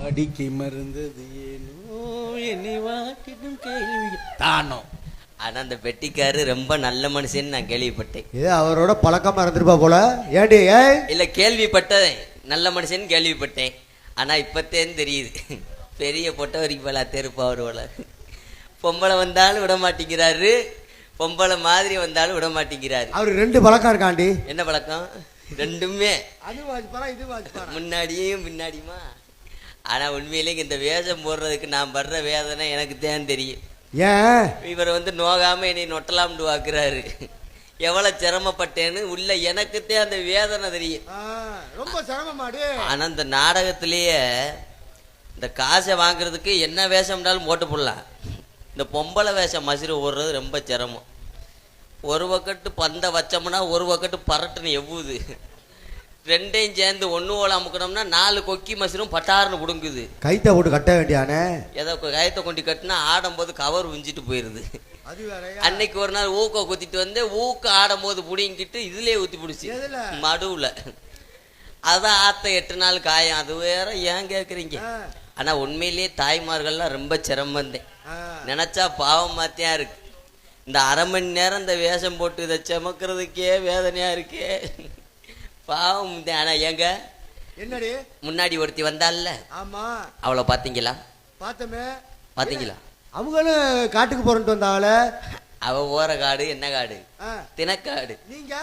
அடிக்கை மருந்தது ஏனோ என்னை வாட்டிடும் கேள்வி தானோ. ஆனா அந்த பெட்டிக்காரு ரொம்ப நல்ல மனுஷன்னு நான் கேள்விப்பட்டேன். ஏ அவரோட பழக்கமா இருந்திருப்பா போல. ஏடி இல்ல கேள்விப்பட்டேன், நல்ல மனுஷன்னு கேள்விப்பட்டேன். ஆனா இப்பத்தேன்னு தெரியுது பெரிய பொட்ட வரைக்கும் போல தெருப்பா வருவாள். பொம்பளை வந்தாலும் விட மாட்டேங்கிறாரு, பொம்பளை மாதிரி வந்தாலும் விட மாட்டேங்கிறாரு. அவருக்கு 2 பழக்கம் இருக்காண்டி. என்ன பழக்கம்? ரெண்டுமே முன்னாடியும் பின்னாடியுமா. ஆனா உண்மையிலேயே இந்த வேஷம் போடுறதுக்கு நான் படுற வேதனை எனக்கு தான் தெரியும். ஏன் இவர் நோகாம என்னை நொட்டலாம்னு வாக்குறாரு. எவ்வளவு சிரமப்பட்டேன்னு உள்ள எனக்குத்தே அந்த வேதனை தெரியும். ரொம்ப சிரமமாடு. ஆனா இந்த நாடகத்திலேயே இந்த காசை வாங்குறதுக்கு என்ன வேஷம்னாலும் போட்டு போடலாம். இந்த பொம்பளை வேஷம் மசிறு ஓடுறது ரொம்ப சிரமம். ஒரு பக்கெட்டு பந்தை வச்சோம்னா ஒரு பக்கெட்டு பரட்டுன்னு எவ்வுது. ரெண்டையும் சேர்ந்து ஒன்று ஓல அமுக்கணும்னா 4 கொக்கி மசிரும் பட்டாருன்னு பிடுங்குது. கைத்தை போட்டு கட்ட வேண்டியானே. ஏதோ கயத்தை கொண்டு கட்டினா ஆடும்போது கவர் விஞ்சிட்டு போயிடுது. அன்னைக்கு ஒரு நாள் ஊக்க குத்திட்டு வந்து ஊக்க ஆடும்போது புடிங்கிட்டு இதுலயே ஊத்தி பிடிச்சி மடுவுல. அதான் ஆத்த 8 நாள் காயம். அது வேற ஏன் கேக்குறீங்க? ஆனா உண்மையிலேயே தாய்மார்கள்லாம் ரொம்ப சிரமந்தேன். நினைச்சா பாவம் மாத்தியா இருக்கு. இந்த 1/2 மணி நேரம் இந்த வேஷம் போட்டு இதை சுமக்கிறதுக்கே வேதனையா இருக்கே, பாவம். ஆனா ஏங்க என்னடி முன்னாடி ஒருத்தி வந்தால, ஆமா, அவளை பாத்தீங்களா? பாத்தீங்களா? அவங்களும் காட்டுக்கு போறேன்ட்டு வந்தாவல. அவ போற காடு என்ன காடு? தினக்காடு.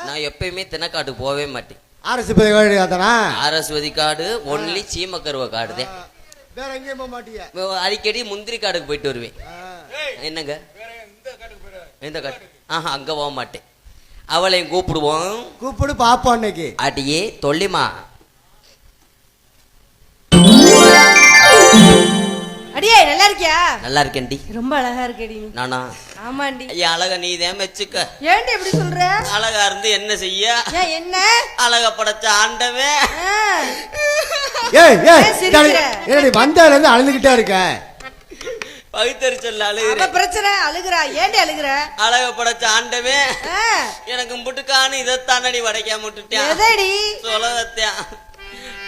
நான் எப்பயுமே தினக்காட்டுக்கு போவே மாட்டேன். அரசுவதி காடு ஒன்லி சீமக்கருவ காடுதான். வேற எங்கேயும் போக மாட்டீங்க? அடிக்கடி முந்திரி காடுக்கு போயிட்டு வருவேன். என்னங்க எந்த காட்டு? அங்க போக மாட்டேன். அவளையும் கூப்பிடு பாப்போம். அன்னைக்கு அடியே தொல்லிமா. அடியே நல்லா இருக்கியா? நல்லா இருக்கேன்டி. ரொம்ப அழகா இருக்கேடி. நானா? ஆமாண்டி. ஐயா அழகா நீ தான் மெச்சுக்க. ஏன்டி இப்படி சொல்ற? அழகா இருந்து என்ன செய்ய? என்ன அழகா படைச்ச ஆண்டவே. வந்தால இருந்து அழுதுகிட்டே இருக்க. பகுத்தறிச்சல் அழுகுற பிரச்சனை அழுகுறா. ஏன்டி அழுகுற? அழக படைச்ச ஆண்டவே எனக்கு முட்டுக்கானு இதைத்தானடி வடைக்காம விட்டுட்டேன். சொல்லத்தான்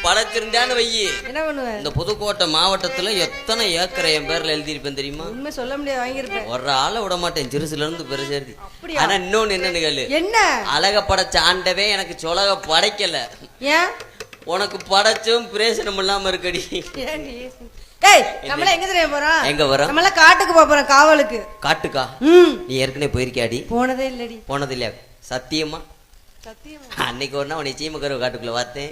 படைச்சிருந்தான்னு வையி. என்ன பண்ணுவ? இந்த புதுக்கோட்டை மாவட்டத்துல எத்தனை ஏக்கரை என் பேர்ல எழுதிருப்பேன் தெரியுமா? உண்மை சொல்ல முடியாது, வாங்கிருப்பேன். ஒரு ஆளை விட மாட்டேன், சிறுசுல இருந்து பெருசேர்த்தி. ஆனா இன்னொன்னு என்னன்னு கேளு. என்ன? அழக படைச்ச ஆண்டவே எனக்கு சொலக படைக்கல. ஏன்? உனக்கு படைச்சும் பிரயோசனம் இல்லாம இருக்கடி. நம்மள எங்க தெரியும் போறோம்? எங்க வரோம்? நம்மள காட்டுக்கு போறோம். காவலுக்கு. காட்டுக்கா? நீ ஏற்கனவே போயிருக்கியாடி? போனதே இல்லடி. போனது இல்லையா? சத்தியமா? அன்னைக்கு ஒரு நாள் உன்னை சீமக்கருவ காட்டுக்குள்ள பார்த்தேன்.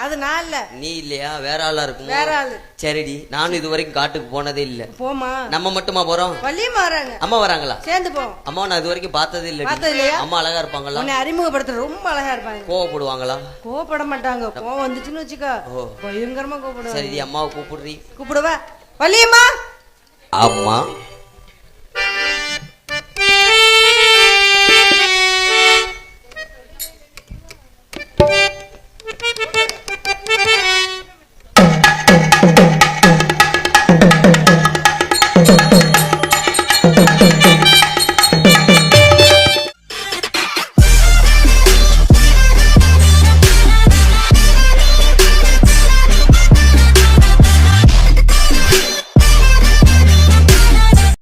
அது நான் இல்ல. நீ இல்லையா? வேற ஆளா இருக்கும். வேற ஆளு. சரிடி, நானும் இது வரைக்கும் காட்டுக்கு போனதே இல்ல. போமா? நம்ம மட்டுமா போறோம்? வள்ளியம்மா வராங்க. அம்மா வராங்களா? சேர்ந்து போவோம். அம்மா நான் இது வரைக்கும் பார்த்ததே இல்ல. அம்மா அழகா இருப்பாங்களா? உன்னை அறிமுகப்படுத்த ரொம்ப அழகா இருப்பாங்க. கோவப்படுவாங்களா? கோவப்பட மாட்டாங்க. கோவம் வந்துச்சுன்னு வச்சுக்கோ பயங்கரமா கோவப்படுவாங்க. சரி, அம்மாவை கூப்பிடுறீ? கூப்பிடுவா. வள்ளியம்மா. அம்மா